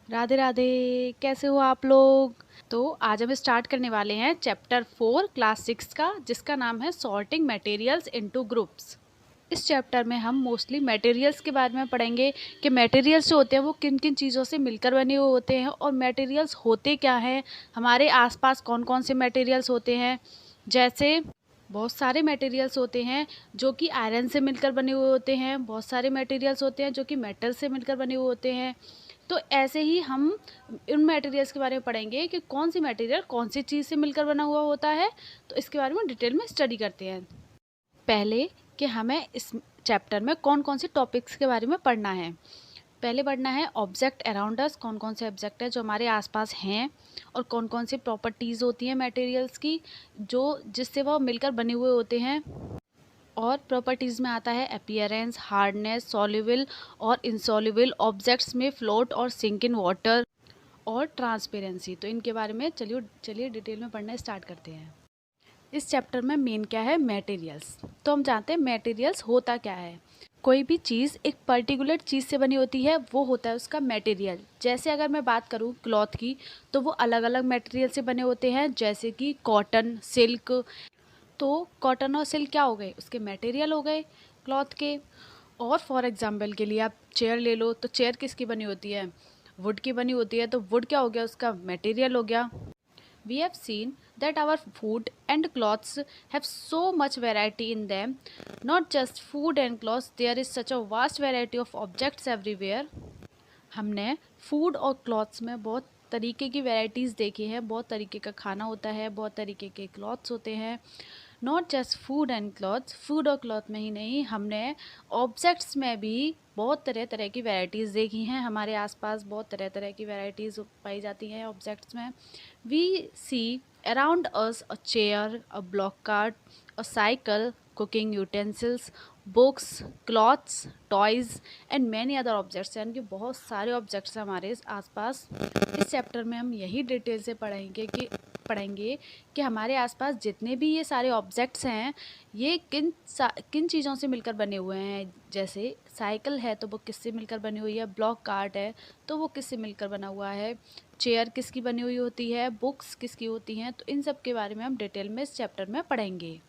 राधे राधे। कैसे हो आप लोग? तो आज हम स्टार्ट करने वाले हैं चैप्टर 4 क्लास 6 का, जिसका नाम है सॉर्टिंग मटेरियल्स इनटू ग्रुप्स। इस चैप्टर में हम मोस्टली मटेरियल्स के बारे में पढ़ेंगे कि मटेरियल्स जो होते हैं वो किन किन चीज़ों से मिलकर बने हुए होते हैं और मटेरियल्स होते क्या हैं, हमारे आसपास कौन कौन से मटेरियल्स होते हैं। जैसे बहुत सारे मटेरियल्स होते हैं जो कि आयरन से मिलकर बने हुए होते हैं, बहुत सारे मटेरियल्स होते हैं जो कि मेटल से मिलकर बने हुए होते हैं। तो ऐसे ही हम उन मटेरियल्स के बारे में पढ़ेंगे कि कौन सी मटेरियल कौन सी चीज़ से मिलकर बना हुआ होता है। तो इसके बारे में डिटेल में स्टडी करते हैं। पहले कि हमें इस चैप्टर में कौन कौन से टॉपिक्स के बारे में पढ़ना है। पहले पढ़ना है ऑब्जेक्ट अराउंड अस, कौन कौन से ऑब्जेक्ट है जो हमारे आसपास हैं और कौन कौन सी प्रॉपर्टीज़ होती हैं मटेरियल्स की जो जिससे वह मिलकर बने हुए होते हैं। और प्रॉपर्टीज़ में आता है अपीयरेंस, हार्डनेस, सॉल्युबल और इनसॉल्युबल, ऑब्जेक्ट्स में फ्लोट और सिंक इन वाटर और ट्रांसपेरेंसी। तो इनके बारे में चलिए डिटेल में पढ़ना स्टार्ट करते हैं। इस चैप्टर में मेन क्या है, मटेरियल्स। तो हम जानते हैं मटेरियल्स होता क्या है। कोई भी चीज़ एक पर्टिकुलर चीज़ से बनी होती है, वो होता है उसका मटेरियल। जैसे अगर मैं बात करूँ क्लॉथ की, तो वो अलग अलग मटेरियल से बने होते हैं, जैसे कि कॉटन, सिल्क। तो कॉटन और सिल्क क्या हो गए, उसके मटेरियल हो गए क्लॉथ के। और फॉर एग्जांपल के लिए आप चेयर ले लो, तो चेयर किसकी बनी होती है, वुड की बनी होती है। तो वुड क्या हो गया, उसका मटेरियल हो गया। We have seen that our food and clothes have so much variety in them. Not just food and clothes, there is such a vast variety of objects everywhere. हमने फूड और clothes में बहुत तरीके की varieties देखी है। बहुत तरीके का खाना होता है, बहुत तरीके के क्लॉथ्स होते हैं। Not just food and clothes, food और क्लॉथ में ही नहीं, हमने ऑब्जेक्ट्स में भी बहुत तरह तरह की वैरायटीज़ देखी हैं। हमारे आसपास बहुत तरह तरह की वैरायटीज़ पाई जाती हैं ऑब्जेक्ट्स में। We see around us a chair, a bullock cart, a cycle, cooking utensils, books, clothes, toys and many other objects. यानी कि बहुत सारे ऑब्जेक्ट्स हैं हमारे आसपास। इस चैप्टर में हम यही डिटेल से पढ़ेंगे कि हमारे आसपास जितने भी ये सारे ऑब्जेक्ट्स हैं, ये किन चीज़ों से मिलकर बने हुए हैं। जैसे साइकिल है तो वो किससे मिलकर बनी हुई है, ब्लॉक कार्ट है तो वो किससे मिलकर बना हुआ है, चेयर किसकी बनी हुई होती है, बुक्स किसकी होती हैं। तो इन सब के बारे में हम डिटेल में इस चैप्टर में पढ़ेंगे।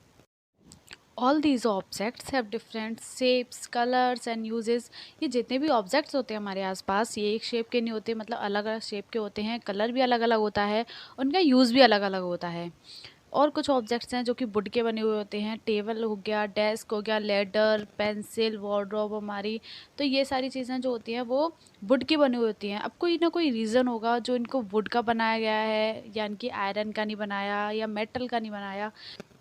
All these objects have different shapes, colours and uses. ये जितने भी ऑब्जेक्ट्स होते हैं हमारे आसपास, ये एक शेप के नहीं होते, मतलब अलग अलग शेप के होते हैं, कलर भी अलग अलग होता है, उनका यूज़ भी अलग अलग होता है। और कुछ ऑब्जेक्ट्स हैं जो कि वुड के बने हुए होते हैं, टेबल हो गया, डेस्क हो गया, लेडर, पेंसिल, वार्डरोब हमारी। तो ये सारी चीज़ें जो होती हैं वो वुड की बनी हुई होती हैं। अब कोई ना कोई रीज़न होगा जो इनको वुड का बनाया गया है, यानी कि आयरन का नहीं बनाया या मेटल का नहीं बनाया।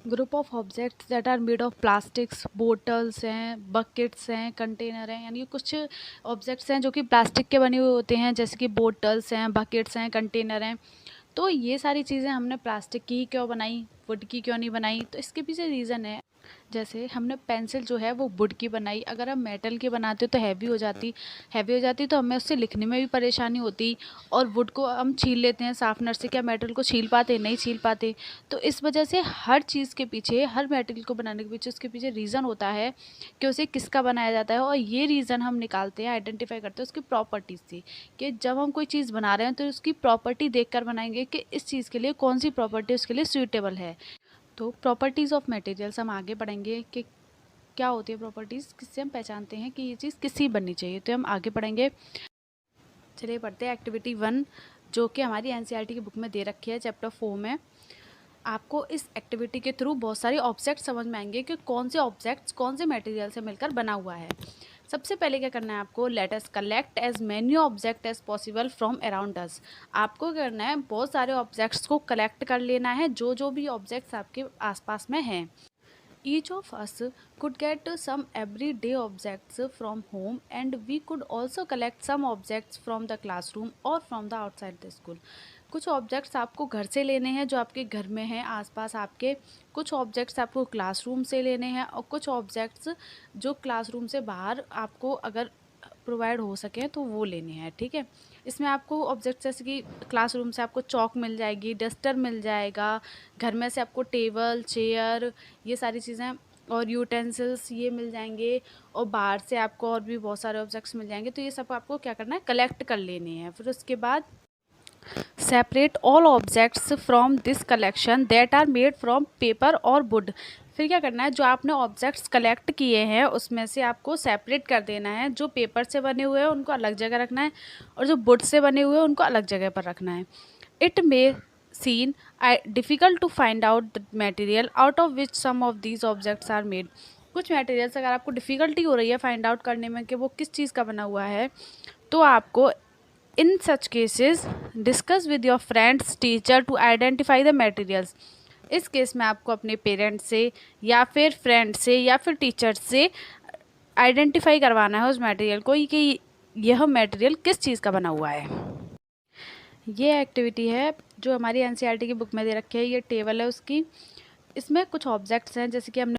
Group of objects that are made of plastics, bottles हैं, बकेट्स हैं, कंटेनर हैं। यानी कि कुछ ऑब्जेक्ट्स हैं जो कि प्लास्टिक के बने हुए होते हैं, जैसे कि बोटल्स हैं, बकेट्स हैं, कंटेनर हैं। तो ये सारी चीज़ें हमने प्लास्टिक की ही क्यों बनाई, वुड की क्यों नहीं बनाई? तो इसके पीछे रीज़न है। जैसे हमने पेंसिल जो है वो वुड की बनाई, अगर हम मेटल की बनाते तो हैवी हो जाती तो हमें उससे लिखने में भी परेशानी होती। और वुड को हम छील लेते हैं शार्पनर से, क्या मेटल को छील पाते? नहीं छील पाते। तो इस वजह से हर चीज़ के पीछे, हर मेटल को बनाने के पीछे उसके पीछे रीज़न होता है कि उसे किसका बनाया जाता है। और ये रीज़न हम निकालते हैं, आइडेंटिफाई करते हैं उसकी प्रॉपर्टीज़ से, कि जब हम कोई चीज़ बना रहे हैं तो उसकी प्रॉपर्टी देख कर बनाएंगे कि इस चीज़ के लिए कौन सी प्रॉपर्टी उसके लिए सूटेबल है। तो प्रॉपर्टीज़ ऑफ मटेरियल्स हम आगे पढ़ेंगे कि क्या होती है प्रॉपर्टीज़, किससे हम पहचानते हैं कि ये चीज़ किसकी बननी चाहिए। तो हम आगे पढ़ेंगे। चलिए पढ़ते हैं एक्टिविटी 1, जो कि हमारी एनसीईआरटी की बुक में दे रखी है चैप्टर 4 में। आपको इस एक्टिविटी के थ्रू बहुत सारे ऑब्जेक्ट समझ में आएंगे कि कौन से ऑब्जेक्ट्स कौन से मटेरियल से मिलकर बना हुआ है। सबसे पहले क्या करना है आपको, let us collect as many object as possible from around us. आपको करना है बहुत सारे ऑब्जेक्ट्स को कलेक्ट कर लेना है, जो भी ऑब्जेक्ट्स आपके आसपास में हैं। Each of us could get some everyday objects from home, and we could also collect some objects from the classroom or from the outside the school. कुछ ऑब्जेक्ट्स आपको घर से लेने हैं जो आपके घर में हैं आसपास आपके, कुछ ऑब्जेक्ट्स आपको क्लासरूम से लेने हैं और कुछ ऑब्जेक्ट्स जो क्लासरूम से बाहर आपको अगर प्रोवाइड हो सके तो वो लेने हैं। ठीक है, इसमें आपको ऑब्जेक्ट जैसे कि क्लासरूम से आपको चॉक मिल जाएगी, डस्टर मिल जाएगा, घर में से आपको टेबल, चेयर, ये सारी चीज़ें और यूटेंसिल्स ये मिल जाएंगे, और बाहर से आपको और भी बहुत सारे ऑब्जेक्ट्स मिल जाएंगे। तो ये सब आपको क्या करना है, कलेक्ट कर लेने हैं। फिर उसके बाद separate all objects from this collection that are made from paper और वुड। फिर क्या करना है, जो आपने ऑब्जेक्ट्स कलेक्ट किए हैं उसमें से आपको सेपरेट कर देना है। जो पेपर से बने हुए हैं उनको अलग जगह रखना है, और जो वुड से बने हुए हैं उनको अलग जगह पर रखना है। It may seen difficult to find out the material out of which some of these objects are made. कुछ मटेरियल्स अगर आपको डिफ़िकल्टी हो रही है फाइंड आउट करने में कि वो किस चीज़ का बना हुआ है, तो आपको in such cases discuss with your friends teacher to identify the materials. इस केस में आपको अपने पेरेंट्स से या फिर फ्रेंड से या फिर टीचर से आइडेंटिफाई करवाना है उस मटेरियल को कि यह मटेरियल किस चीज़ का बना हुआ है। ये एक्टिविटी है जो हमारी एनसीईआरटी की बुक में दे रखी है, ये टेबल है उसकी। इसमें कुछ ऑब्जेक्ट्स हैं जैसे कि हमने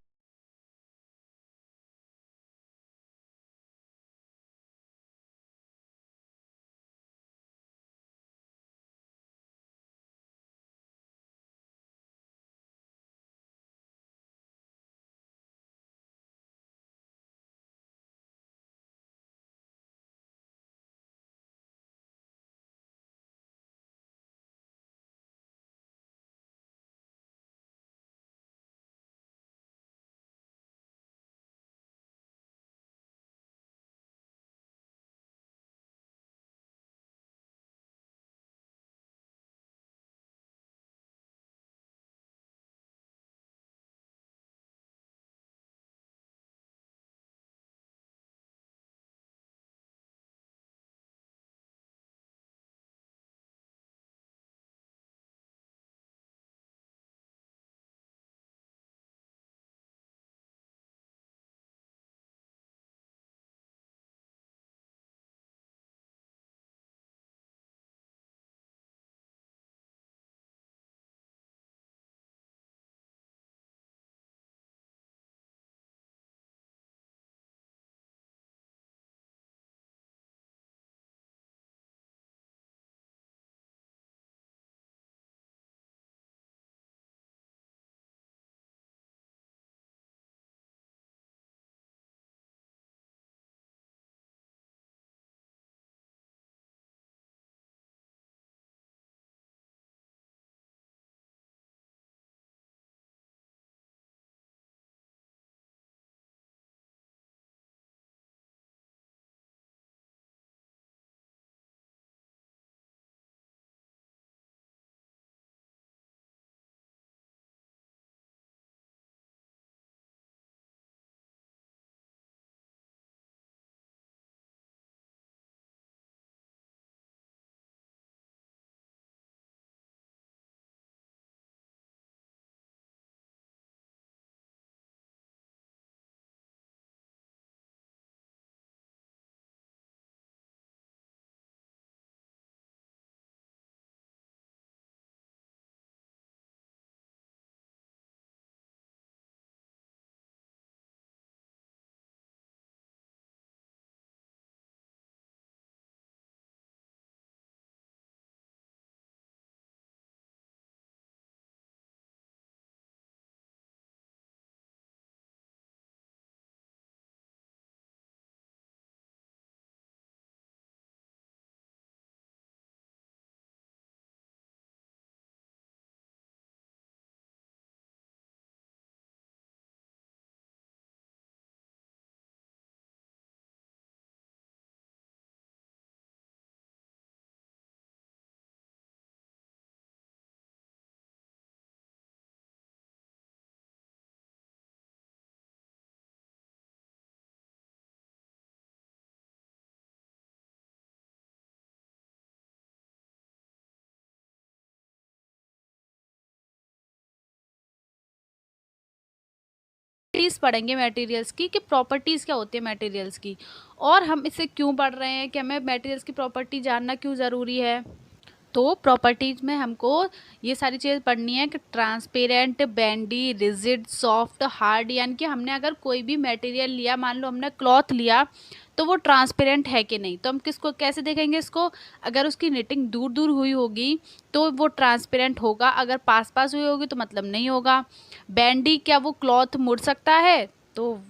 प्रॉपर्टीज़ पढ़ेंगे मटेरियल्स की, कि प्रॉपर्टीज़ क्या होती है मटेरियल्स की, और हम इसे क्यों पढ़ रहे हैं, कि हमें मटेरियल्स की प्रॉपर्टी जानना क्यों ज़रूरी है। तो प्रॉपर्टीज में हमको ये सारी चीज़ पढ़नी है कि ट्रांसपेरेंट, बेंडी, रिजिड, सॉफ्ट, हार्ड, यानी कि हमने अगर कोई भी मटेरियल लिया, मान लो हमने क्लॉथ लिया, तो वो ट्रांसपेरेंट है कि नहीं। तो हम किसको कैसे देखेंगे इसको, अगर उसकी निटिंग दूर दूर हुई होगी तो वो ट्रांसपेरेंट होगा, अगर पास पास हुई होगी तो मतलब नहीं होगा। बेंडी, क्या वो क्लॉथ मुड़ सकता है, तो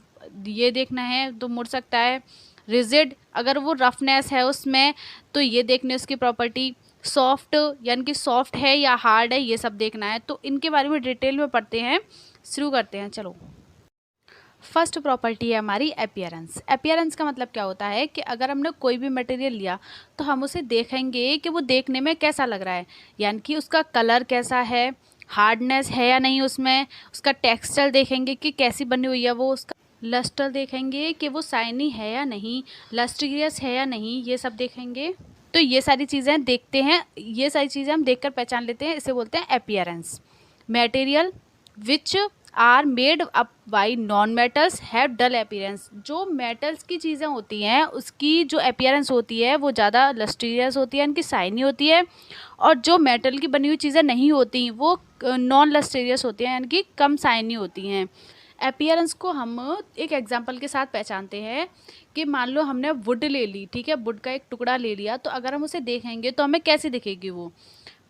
ये देखना है, तो मुड़ सकता है। रिजिड, अगर वो रफनेस है उसमें, तो ये देखने उसकी प्रॉपर्टी। सॉफ्ट, यानी कि सॉफ्ट है या हार्ड है, ये सब देखना है। तो इनके बारे में डिटेल में पढ़ते हैं, शुरू करते हैं। चलो, फर्स्ट प्रॉपर्टी है हमारी अपीयरेंस। अपीयरेंस का मतलब क्या होता है कि अगर हमने कोई भी मटेरियल लिया तो हम उसे देखेंगे कि वो देखने में कैसा लग रहा है, यानी कि उसका कलर कैसा है, हार्डनेस है या नहीं उसमें, उसका टेक्सचर देखेंगे कि कैसी बनी हुई है वो, उसका लस्टर देखेंगे कि वो शाइनी है या नहीं, लस्ट्रियस है या नहीं, ये सब देखेंगे। तो ये सारी चीज़ें देखते हैं, ये सारी चीज़ें हम देखकर पहचान लेते हैं, इसे बोलते हैं appearance. Material which are made up by non metals have dull appearance. जो मेटल्स की चीज़ें होती हैं उसकी जो अपीयरेंस होती है वो ज़्यादा लस्ट्रियस होती है, इनकी शाइनी होती है, और जो मेटल की बनी हुई चीज़ें नहीं होती वो नॉन लस्ट्रियस होती हैं, यानी कि कम शाइनी होती हैं। अपीयरेंस को हम एक एग्जांपल के साथ पहचानते हैं कि मान लो हमने वुड ले ली, ठीक है, वुड का एक टुकड़ा ले लिया, तो अगर हम उसे देखेंगे तो हमें कैसे दिखेगी वो,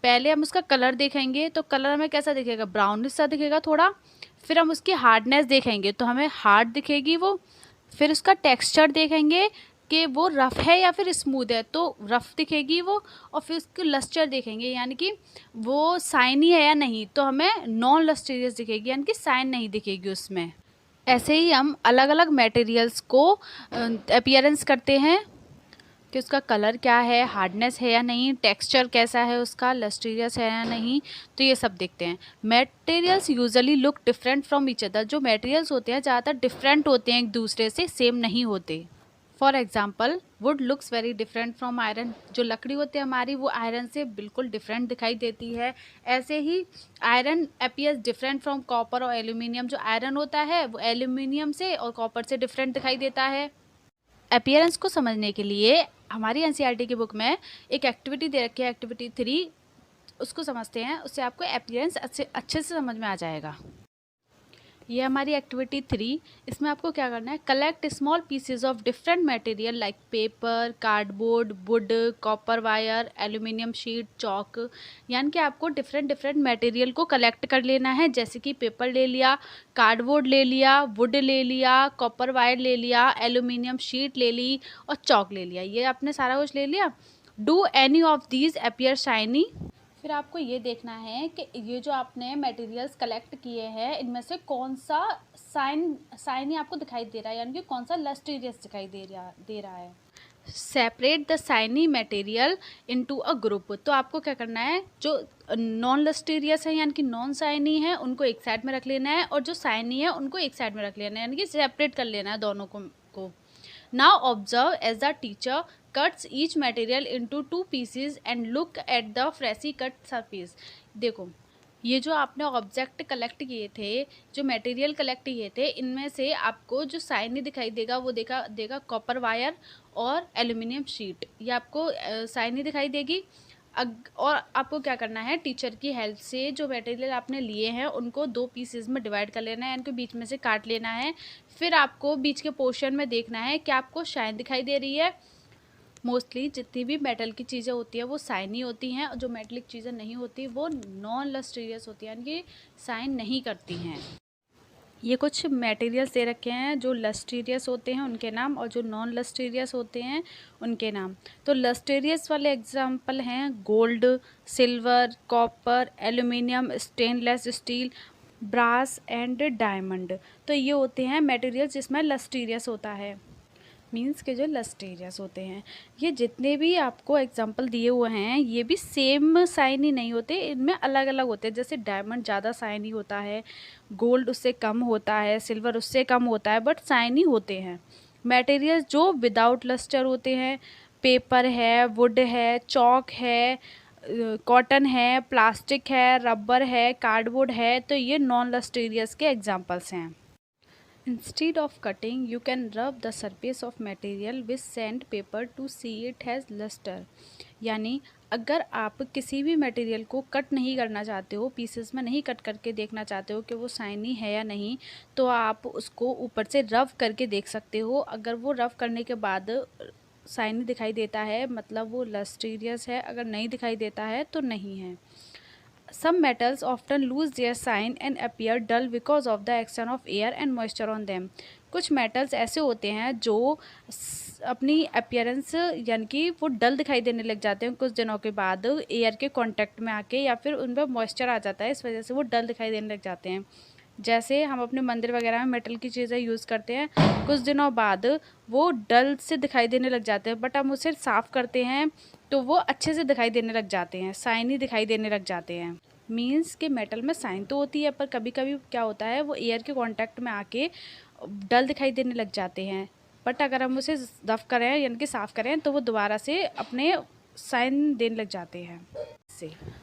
पहले हम उसका कलर देखेंगे, तो कलर हमें कैसा दिखेगा, ब्राउनिश सा दिखेगा थोड़ा। फिर हम उसकी हार्डनेस देखेंगे तो हमें हार्ड दिखेगी वो। फिर उसका टेक्सचर देखेंगे कि वो रफ़ है या फिर स्मूथ है, तो रफ़ दिखेगी वो। और फिर उसकी लस्टर देखेंगे, यानी कि वो शाइनी है या नहीं, तो हमें नॉन लस्टेरियस दिखेगी, यानी कि शाइन नहीं दिखेगी उसमें। ऐसे ही हम अलग अलग मटेरियल्स को अपीयरेंस करते हैं कि उसका कलर क्या है, हार्डनेस है या नहीं, टेक्सचर कैसा है उसका, लस्ट्रियस है या नहीं, तो ये सब देखते हैं। Materials usually look different from each other. जो मटेरियल्स होते हैं ज़्यादातर डिफरेंट होते हैं एक दूसरे से, सेम नहीं होते। For example, would looks very different from iron. जो लकड़ी होती है हमारी वो आयरन से बिल्कुल डिफरेंट दिखाई देती है। ऐसे ही iron appears different from copper और एल्यूमिनियम। जो आयरन होता है वो एल्यूमिनियम से और कॉपर से डिफरेंट दिखाई देता है। अपीयरेंस को समझने के लिए हमारी एनसीईआरटी की बुक में एक एक्टिविटी दे रखी है, एक्टिविटी 3, उसको समझते हैं, उससे आपको अपीयरेंस अच्छे से समझ में आ जाएगा। ये हमारी एक्टिविटी 3, इसमें आपको क्या करना है, collect small pieces of different material like paper, cardboard, would, copper wire, aluminium sheet, chalk. यानी कि आपको डिफरेंट मटेरियल को कलेक्ट कर लेना है, जैसे कि पेपर ले लिया, कार्डबोर्ड ले लिया, वुड ले लिया, कॉपर वायर ले लिया, एल्यूमिनियम शीट ले ली और चॉक ले लिया। ये आपने सारा कुछ ले लिया। Do any of these appear shiny. फिर आपको ये देखना है कि ये जो आपने मटेरियल्स कलेक्ट किए हैं इनमें से कौन सा शाइनी आपको दिखाई दे रहा है, यानी कि कौन सा लस्ट्रियस दिखाई दे रहा है। Separate the shiny material into a group. तो आपको क्या करना है, जो नॉन लस्ट्रियस है यानी कि नॉन शाइनी है उनको एक साइड में रख लेना है, और जो शाइनी है उनको एक साइड में रख लेना है, यानी कि सेपरेट कर लेना है दोनों को। Now observe as the teacher cuts each material into 2 pieces and look at the freshly cut surface। देखो, ये जो आपने ऑब्जेक्ट कलेक्ट किए थे, जो मटेरियल कलेक्ट किए थे, इनमें से आपको जो शाइनी दिखाई देगा वो देगा कॉपर वायर और एल्यूमिनियम शीट। ये आपको शाइनी दिखाई देगी। और आपको क्या करना है, टीचर की हेल्प से जो मटेरियल आपने लिए हैं उनको 2 पीसेस में डिवाइड कर लेना है, इनको बीच में से काट लेना है। फिर आपको बीच के पोर्शन में देखना है कि आपको शाइन दिखाई दे रही है। मोस्टली जितनी भी मेटल की चीज़ें होती हैं वो शाइनी होती हैं, और जो मेटलिक चीज़ें नहीं होती वो नॉन लस्ट्रियस होती हैं, यानी कि शाइन नहीं करती हैं। ये कुछ मटेरियल्स दे रखे हैं, जो लस्ट्रियस होते हैं उनके नाम, और जो नॉन लस्ट्रियस होते हैं उनके नाम। तो लस्ट्रियस वाले एग्जांपल हैं gold, silver, copper, aluminium, stainless steel, brass and diamond. तो ये होते हैं मटेरियल्स जिसमें लस्ट्रियस होता है, मीन्स के जो लस्ट्रियस होते हैं। ये जितने भी आपको एग्जांपल दिए हुए हैं ये भी सेम शाइनी नहीं होते, इनमें अलग अलग होते हैं। जैसे डायमंड ज़्यादा शाइनी होता है, गोल्ड उससे कम होता है, सिल्वर उससे कम होता है, बट शाइनी होते हैं। मटेरियल्स जो विदाउट लस्टर होते हैं, पेपर है, वुड है, चॉक है, कॉटन है, प्लास्टिक है, रबर है, कार्डबोर्ड है, तो ये नॉन लस्ट्रियस के एग्जाम्पल्स हैं। Instead of cutting, you can rub the surface of material with sandpaper to see it has luster. यानी अगर आप किसी भी मटेरियल को कट नहीं करना चाहते हो, पीसेस में नहीं कट करके देखना चाहते हो कि वो शाइनी है या नहीं, तो आप उसको ऊपर से रब करके देख सकते हो। अगर वो रब करने के बाद शाइनी दिखाई देता है मतलब वो लस्ट्रियस है, अगर नहीं दिखाई देता है तो नहीं है। Some metals often lose their shine and appear dull because of the action of air and moisture on them. कुछ मेटल्स ऐसे होते हैं जो अपनी अपीयरेंस यानी कि वो डल दिखाई देने लग जाते हैं कुछ दिनों के बाद एयर के कांटेक्ट में आके, या फिर उन पर मॉइस्चर आ जाता है, इस वजह से वो डल दिखाई देने लग जाते हैं। जैसे हम अपने मंदिर वगैरह में मेटल की चीज़ें यूज़ करते हैं, कुछ दिनों बाद वो डल से दिखाई देने लग जाते हैं, बट हम उसे साफ़ करते हैं तो वो अच्छे से दिखाई देने लग जाते हैं, शाइनी दिखाई देने लग जाते हैं। मीन्स कि मेटल में शाइन तो होती है, पर कभी कभी क्या होता है वो एयर के कांटेक्ट में आके डल दिखाई देने लग जाते हैं, बट अगर हम उसे रफ करें यानी कि साफ़ करें तो वो दोबारा से अपने शाइन देने लग जाते हैं।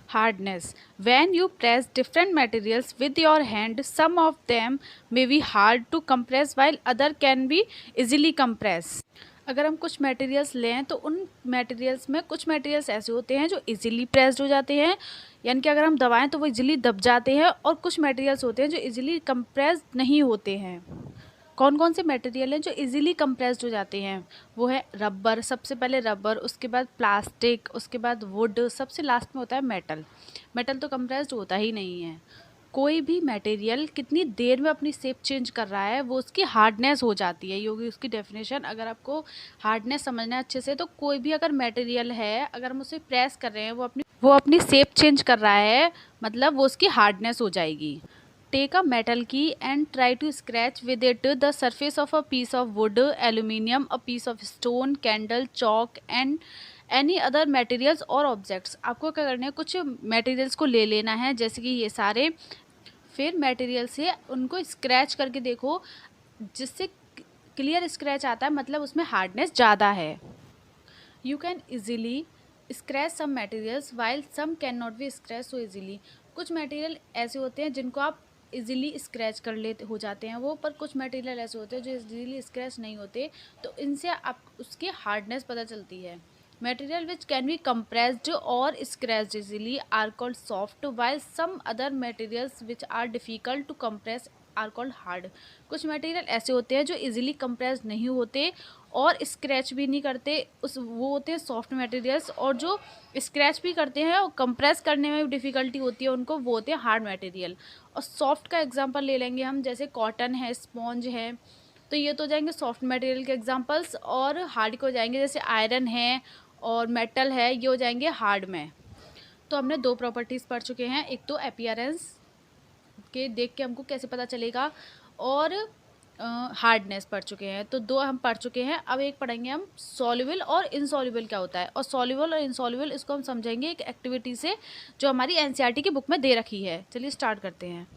Hardness. When you press different materials with your hand, some of them may be hard to compress while other can be easily compressed. अगर हम कुछ मटेरियल्स लें तो उन मटेरियल्स में कुछ मटेरियल्स ऐसे होते हैं जो इजीली प्रेस्ड हो जाते हैं, यानी कि अगर हम दबाएं तो वो इजीली दब जाते हैं, और कुछ मटेरियल्स होते हैं जो इजीली कंप्रेस्ड नहीं होते हैं। कौन कौन से मटेरियल हैं जो इजीली कंप्रेस्ड हो जाते हैं? वो है रबर, सबसे पहले रबर, उसके बाद प्लास्टिक, उसके बाद वुड, सबसे लास्ट में होता है मेटल। मेटल तो कंप्रेस्ड होता ही नहीं है। कोई भी मटेरियल कितनी देर में अपनी शेप चेंज कर रहा है वो उसकी हार्डनेस हो जाती है, ये होगी उसकी डेफिनेशन। अगर आपको हार्डनेस समझना है अच्छे से, तो कोई भी अगर मटेरियल है, अगर हम उसे प्रेस कर रहे हैं वो अपनी शेप चेंज कर रहा है, मतलब वो उसकी हार्डनेस हो जाएगी। Take a metal key and try to scratch with it the surface of a piece of wood, aluminium, a piece of stone, candle, chalk and any other materials or objects. आपको क्या करना है, कुछ materials को ले लेना है जैसे कि ये सारे, फिर मटेरियल से उनको स्क्रैच करके देखो, जिससे क्लियर स्क्रैच आता है मतलब उसमें हार्डनेस ज़्यादा है। You can easily scratch some materials while some can not be scratch so easily. कुछ मटेरियल ऐसे होते हैं जिनको आप इजीली स्क्रैच कर लेते हो जाते हैं वो, पर कुछ मटेरियल ऐसे होते हैं जो इजीली स्क्रैच नहीं होते, तो इनसे आप उसकी हार्डनेस पता चलती है। Material which can be compressed और scratched easily are called soft, while some other materials which are difficult to compress are called hard. कुछ मटेरियल ऐसे होते हैं जो इजीली कंप्रेस नहीं होते और स्क्रैच भी नहीं करते, वो होते हैं सॉफ्ट मटेरियल्स, और जो स्क्रैच भी करते हैं और कंप्रेस करने में डिफ़िकल्टी होती है उनको, वो होते हैं हार्ड मटेरियल। और सॉफ्ट का एग्जांपल ले लेंगे हम, जैसे कॉटन है, स्पॉन्ज है, तो ये तो हो जाएंगे सॉफ्ट मटेरियल के एग्जांपल्स। और हार्ड के हो जाएंगे जैसे आयरन है और मेटल है, ये हो जाएंगे हार्ड में। तो हमने दो प्रॉपर्टीज़ पढ़ चुके हैं, एक तो अपीयरेंस के देख के हमको कैसे पता चलेगा, और हार्डनेस पढ़ चुके हैं, तो दो हम पढ़ चुके हैं। अब एक पढ़ेंगे हम सॉल्युबल और इनसॉल्युबल क्या होता है, और सॉल्युबल और इनसॉल्युबल इसको हम समझेंगे एक एक्टिविटी से जो हमारी एनसीईआरटी की बुक में दे रखी है। चलिए स्टार्ट करते हैं।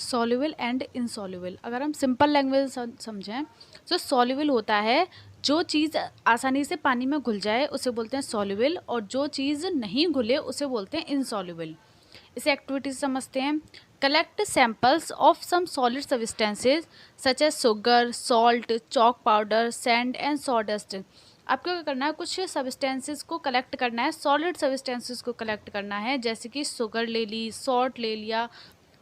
सॉल्युबल एंड इनसॉल्युबल, अगर हम सिंपल लैंग्वेज समझें तो सॉल्युबल होता है जो चीज़ आसानी से पानी में घुल जाए उसे बोलते हैं सॉल्युबल, और जो चीज़ नहीं घुले उसे बोलते हैं इनसॉल्युबल। इसे एक्टिविटी समझते हैं। Collect samples of some solid substances such as sugar, salt, chalk powder, sand and sawdust. आपको क्या करना है, कुछ सब्सटेंसेस को कलेक्ट करना है, सॉलिड सब्सटेंसेस को कलेक्ट करना है, जैसे कि शुगर ले ली, सॉल्ट ले लिया,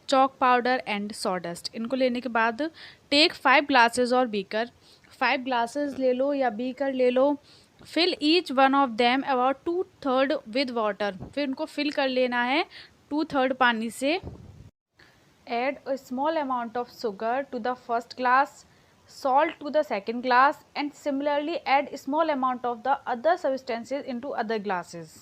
चॉक पाउडर एंड सॉडस्ट। इनको लेने के बाद टेक 5 ग्लासेस और बीकर, 5 ग्लासेस ले लो या बीकर ले लो, fill each one of them about 2/3 with water, फिर उनको फिल कर लेना है 2/3 पानी से। Add a small amount of sugar to the first glass, salt to the second glass and similarly add small amount of the other substances into other glasses.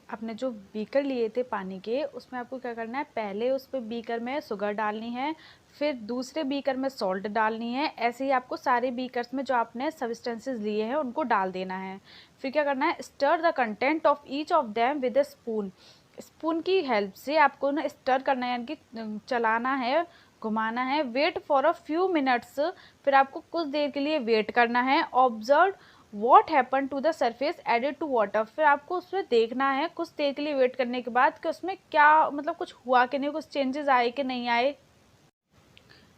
आपने जो beaker लिए थे पानी के, उसमें आपको क्या करना है, पहले उस पर बीकर में शुगर डालनी है, फिर दूसरे बीकर में सॉल्ट डालनी है, ऐसे ही आपको सारे बीकर्स में जो आपने सब्सटेंसेस लिए हैं उनको डाल देना है। फिर क्या करना है, stir the content of each of them with a spoon, spoon की हेल्प से आपको ना स्टर करना है, यानी कि चलाना है, घुमाना है। Wait for a few minutes, फिर आपको कुछ देर के लिए वेट करना है। Observe what happen to the surface added to water, फिर आपको उसमें देखना है कुछ देर के लिए वेट करने के बाद कि उसमें क्या मतलब कुछ हुआ कि नहीं, कुछ चेंजेस आए कि नहीं आए।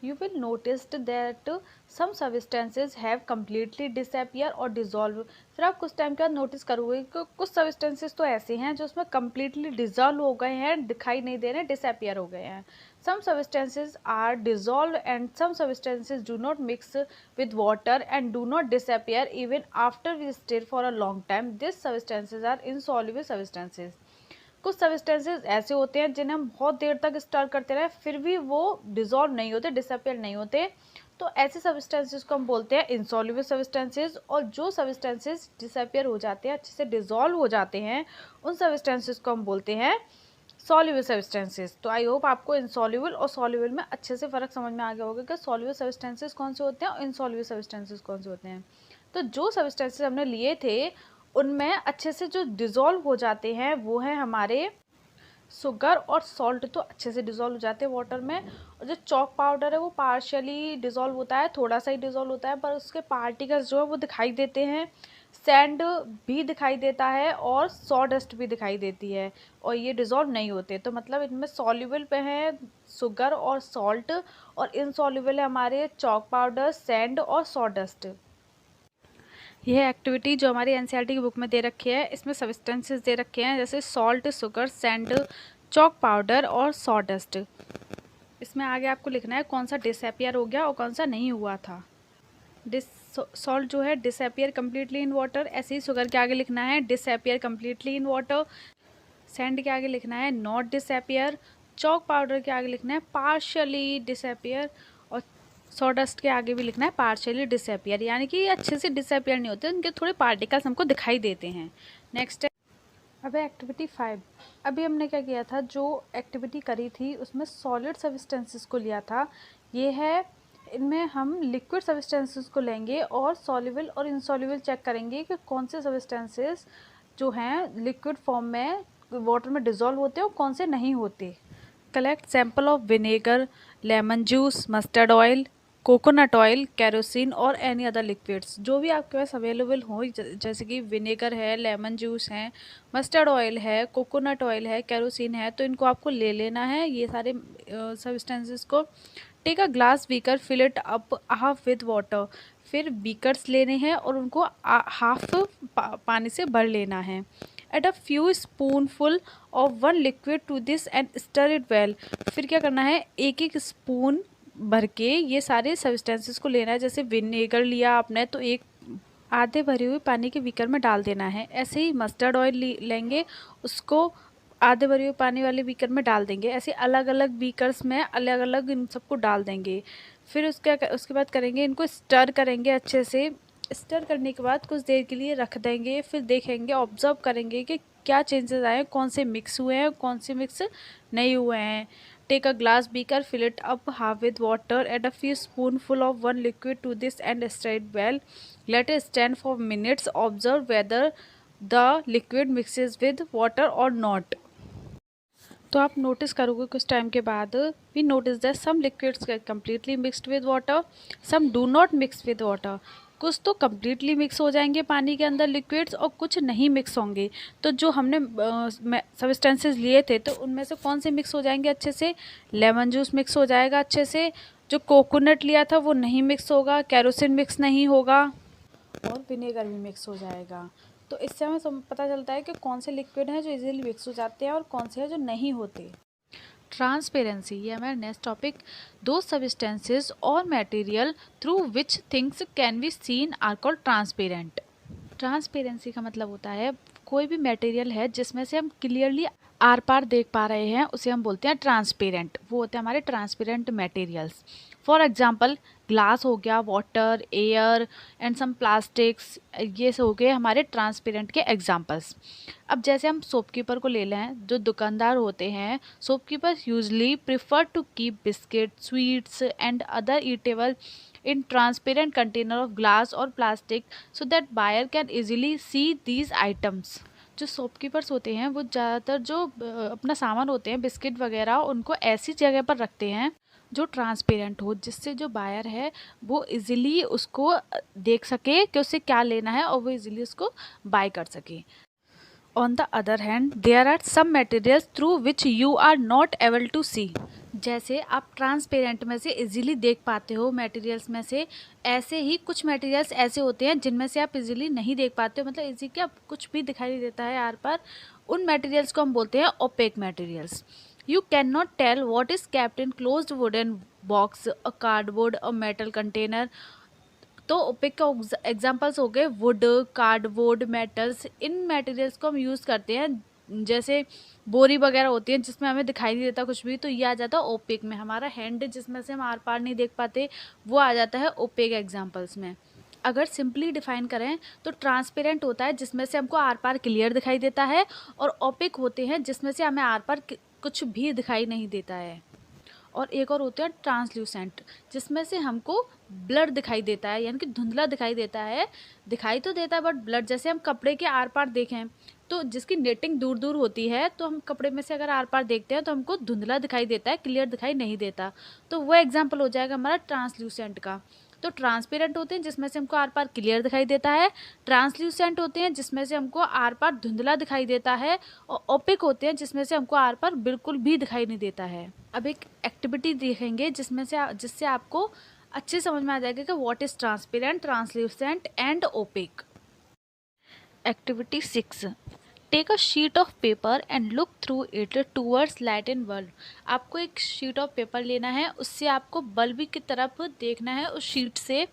You will notice that some substances have completely disappear or dissolve. फिर आप कुछ टाइम के बाद नोटिस करोगे कि कुछ substances तो ऐसे हैं जो उसमें completely dissolve हो गए हैं, दिखाई नहीं दे रहे, disappear हो गए हैं. Some substances are dissolved and some substances do not mix with water and do not disappear even after we stir for a long time. These substances are insoluble substances. कुछ सब्सटेंसेस ऐसे होते हैं जिन्हें हम बहुत देर तक स्टर करते रहे फिर भी वो डिसॉल्व नहीं होते, डिसअपियर नहीं होते, तो ऐसे सब्सटेंसेस को हम बोलते हैं इनसॉल्युबल सब्सटेंसेस. और जो सब्सटेंसेस डिसअपियर हो जाते हैं, अच्छे से डिसॉल्व हो जाते हैं, उन सब्सटेंसेस को हम बोलते हैं सॉल्युबल सब्सटेंसेस. तो आई होप आपको इनसॉल्युबल और सॉल्युबल में अच्छे से फ़र्क समझ में आ गया होगा कि सॉल्युबल सब्सटेंसेस कौन से होते हैं और इनसॉल्युबल सब्सटेंसेस कौन से होते हैं. तो जो सब्सटेंसेस हमने लिए थे उनमें अच्छे से जो डिज़ोल्व हो जाते हैं वो हैं हमारे शुगर और सॉल्ट, तो अच्छे से डिज़ोल्व हो जाते हैं वाटर में. और जो चॉक पाउडर है वो पार्शियली डिज़ोल्व होता है, थोड़ा सा ही डिज़ोल्व होता है, पर उसके पार्टिकल्स जो है वो दिखाई देते हैं. सैंड भी दिखाई देता है और सॉडस्ट भी दिखाई देती है, और ये डिज़ोल्व नहीं होते. तो मतलब इनमें सॉल्युबल पे हैं शुगर और सॉल्ट, और इनसॉल्युबल है हमारे चॉक पाउडर, सैंड और सॉडस्ट. यह एक्टिविटी जो हमारी एनसीईआरटी की बुक में दे रखी है, इसमें सब्सटेंसेस दे रखे हैं जैसे salt, sugar, sand, chalk powder और सॉडस्ट. इसमें आगे आपको लिखना है कौन सा डिसअपियर हो गया और कौन सा नहीं हुआ था. सॉल्ट जो है डिसअपियर कम्प्लीटली इन वाटर, ऐसे ही शुगर के आगे लिखना है disappear completely in water. Sand के आगे लिखना है नॉट डिसअपियर. चॉक पाउडर के आगे लिखना है पार्शियली डिसअपियर. और सॉडस्ट के आगे भी लिखना है पार्शियली डिसअपियर, यानी कि ये अच्छे से डिसअपियर नहीं होते, उनके थोड़े पार्टिकल्स हमको दिखाई देते हैं. नेक्स्ट है अब एक्टिविटी 5. अभी हमने क्या किया था, जो एक्टिविटी करी थी उसमें सॉलिड सब्सटेंसेस को लिया था. ये है, इनमें हम लिक्विड सब्सटेंसेस को लेंगे और सॉल्युबल और इनसॉल्युबल चेक करेंगे कि कौन से सब्सटेंसेस जो हैं लिक्विड फॉर्म में वाटर में डिज़ोल्व होते हैं और कौन से नहीं होते. Collect sample of vinegar, lemon juice, mustard oil, coconut oil, kerosene और एनी अदर लिक्विड्स. जो भी आपके पास अवेलेबल हो, जैसे कि विनेगर है, लेमन जूस है, मस्टर्ड ऑयल है, कोकोनट ऑयल है, केरोसिन है, तो इनको आपको ले लेना है ये सारे सब्सटेंसेस को. Take a glass beaker, fill it up half with water. फिर बीकर्स लेने हैं और उनको हाफ पानी से भर लेना है. Add a few spoonful of one liquid to this and stir it well. फिर क्या करना है, एक एक स्पून भर के ये सारे सब्सटेंसेस को लेना है. जैसे विनेगर लिया आपने तो एक आधे भरे हुए पानी के बीकर में डाल देना है. ऐसे ही मस्टर्ड ऑयल लेंगे, उसको आधे भरे हुए पानी वाले बीकर में डाल देंगे. ऐसे अलग अलग बीकर्स में अलग अलग इन सबको डाल देंगे. फिर उसके बाद करेंगे, इनको स्टर करेंगे अच्छे से. स्टर करने के बाद कुछ देर के लिए रख देंगे. फिर देखेंगे, ऑब्जर्व करेंगे कि क्या चेंजेस आए, कौन से मिक्स हुए हैं, कौन से मिक्स नहीं हुए हैं. Take a glass beaker, fill it up half with water, add a few spoonful of one liquid to this and stir it well. Let it stand for minutes. Observe whether the liquid mixes with water or not. तो आप notice करोगे कुछ time के बाद, we notice that some liquids get completely mixed with water, some do not mix with water. कुछ तो completely mix हो जाएंगे पानी के अंदर लिक्विड्स और कुछ नहीं मिक्स होंगे. तो जो हमने सब्सटेंसेस लिए थे तो उनमें से कौन से मिक्स हो जाएंगे अच्छे से, लेमन जूस मिक्स हो जाएगा अच्छे से. जो कोकोनट लिया था वो नहीं मिक्स होगा, केरोसिन मिक्स नहीं होगा, और विनेगर भी मिक्स हो जाएगा. तो इससे हमें पता चलता है कि कौन से लिक्विड हैं जो इजीली मिक्स हो जाते हैं और कौन से हैं जो नहीं होते. ट्रांसपेरेंसी, ये हमारा next topic. Those substances or material through which things can be seen are called transparent. Transparency का मतलब होता है कोई भी मटेरियल है जिसमें से हम क्लियरली आर पार देख पा रहे हैं, उसे हम बोलते हैं ट्रांसपेरेंट. वो होते हैं हमारे transparent materials. For example glass हो गया, water, air and some plastics, ये सब हो गए हमारे ट्रांसपेरेंट के एग्जाम्पल्स. अब जैसे हम शॉपकीपर को ले लें, जो दुकानदार होते हैं, shopkeeper usually prefer to keep biscuit, sweets and other eatable in transparent container of glass or plastic so that buyer can easily see these items. जो शॉपकीपर्स होते हैं वो ज़्यादातर जो अपना सामान होते हैं, बिस्किट वगैरह, उनको ऐसी जगह पर रखते हैं जो ट्रांसपेरेंट हो, जिससे जो बायर है वो इजीली उसको देख सके कि उसे क्या लेना है और वो इजीली उसको बाय कर सके. On the other hand, there are some materials through which you are not able to see. जैसे आप ट्रांसपेरेंट में से इजीली देख पाते हो मटेरियल्स में से, ऐसे ही कुछ मटेरियल्स ऐसे होते हैं जिनमें से आप इजीली नहीं देख पाते हो, मतलब इजी क्या कुछ भी दिखाई नहीं देता है आर पार। उन मटेरियल्स को हम बोलते हैं opaque materials. You can not tell what is kept in closed wooden box, a cardboard, a metal container. तो ओपेक का एग्जांपल्स हो गए वुड, कार्डबोर्ड, मेटल्स। इन मटेरियल्स को हम यूज़ करते हैं, जैसे बोरी वगैरह होती है जिसमें हमें दिखाई नहीं देता कुछ भी, तो ये आ जाता है ओपेक में। हमारा हैंड जिसमें से हम आर पार नहीं देख पाते, वो आ जाता है ओपेक एग्जांपल्स में। अगर सिंपली डिफाइन करें तो ट्रांसपेरेंट होता है जिसमें से हमको आर पार क्लियर दिखाई देता है, और ओपेक होते हैं जिसमें से हमें आर पार कुछ भी दिखाई नहीं देता है। और एक और होता है ट्रांसल्यूसेंट, जिसमें से हमको ब्लर दिखाई देता है, यानी कि धुंधला दिखाई देता है। दिखाई तो देता है बट ब्लर, जैसे हम कपड़े के आर पार देखें तो जिसकी नेटिंग दूर दूर होती है, तो हम कपड़े में से अगर आर पार देखते हैं तो हमको धुंधला दिखाई देता है, क्लियर दिखाई नहीं देता। तो वो एग्जाम्पल हो जाएगा हमारा ट्रांसल्यूसेंट का। तो ट्रांसपेरेंट होते हैं जिसमें से हमको आर पार क्लियर दिखाई देता है, ट्रांसल्यूसेंट होते हैं जिसमें से हमको आर पार धुंधला दिखाई देता है, और ओपेक होते हैं जिसमें से हमको आर पार बिल्कुल भी दिखाई नहीं देता है। अब एक एक्टिविटी देखेंगे जिससे आपको अच्छे समझ में आ जाएगा कि what is transparent, translucent and opaque. Activity 6, take a sheet of paper and look through it towards light and bulb. आपको एक शीट ऑफ पेपर लेना है, उससे आपको बल्ब की तरफ देखना है। उस शीट से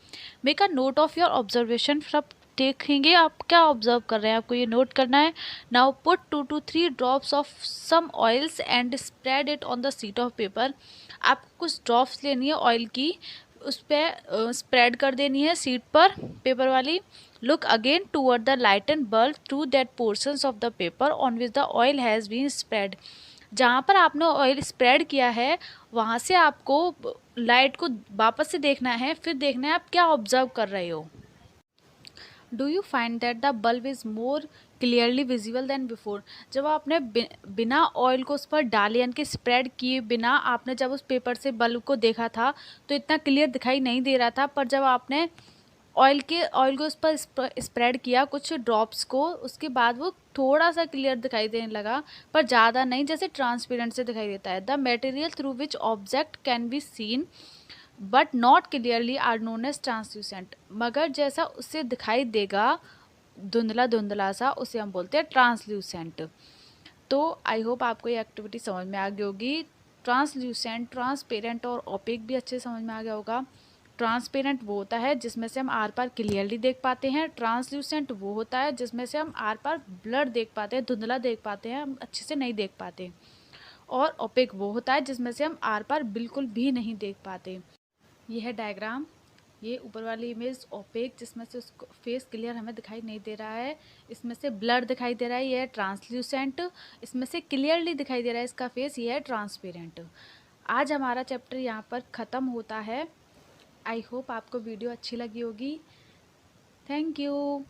make a note of your observation. सब देखेंगे आप क्या ऑब्जर्व कर रहे हैं, आपको ये नोट करना है। Now put 2 to 3 drops of some oils and spread it on the sheet of paper. आपको कुछ ड्रॉप्स लेनी है ऑयल की, उस पर स्प्रेड कर देनी है शीट पर, पेपर वाली। Look again toward the light and bulb through that portions of the paper on which the oil has been spread. जहाँ पर आपने ऑयल स्प्रेड किया है वहाँ से आपको लाइट को वापस से देखना है, फिर देखना है आप क्या ऑब्जर्व कर रहे हो। Do you find that the bulb is more clearly visible then before. जब आपने बिना ऑयल को उस पर डाले, यानी कि स्प्रेड किए बिना आपने जब उस पेपर से बल्ब को देखा था तो इतना क्लियर दिखाई नहीं दे रहा था, पर जब आपने ऑयल को उस पर स्प्रेड किया कुछ ड्रॉप्स को, उसके बाद वो थोड़ा सा क्लियर दिखाई देने लगा, पर ज़्यादा नहीं, जैसे ट्रांसपेरेंट से दिखाई देता है। The material through which object can be seen but not clearly are known as translucent. मगर जैसा उससे दिखाई देगा धुंधला धुंधला सा, उसे हम बोलते हैं ट्रांसल्यूसेंट। तो आई होप आपको ये एक्टिविटी समझ में आ गई होगी। ट्रांसल्यूसेंट, ट्रांसपेरेंट और ओपेक भी अच्छे समझ में आ गया होगा। ट्रांसपेरेंट वो होता है जिसमें से हम आर पार क्लियरली देख पाते हैं, ट्रांसल्यूसेंट वो होता है जिसमें से हम आर पार ब्लर देख पाते हैं, धुंधला देख पाते हैं, हम अच्छे से नहीं देख पाते। और ओपेक वो होता है जिसमें से हम आर पार बिल्कुल भी नहीं देख पाते। ये है डायग्राम। ये ऊपर वाली इमेज ओपेक, जिसमें से उसको फेस क्लियर हमें दिखाई नहीं दे रहा है, इसमें से ब्लर दिखाई दे रहा है। ये है ट्रांसल्यूसेंट, इसमें से क्लियरली दिखाई दे रहा है इसका फेस। ये है ट्रांसपेरेंट। आज हमारा चैप्टर यहाँ पर ख़त्म होता है। आई होप आपको वीडियो अच्छी लगी होगी। Thank you.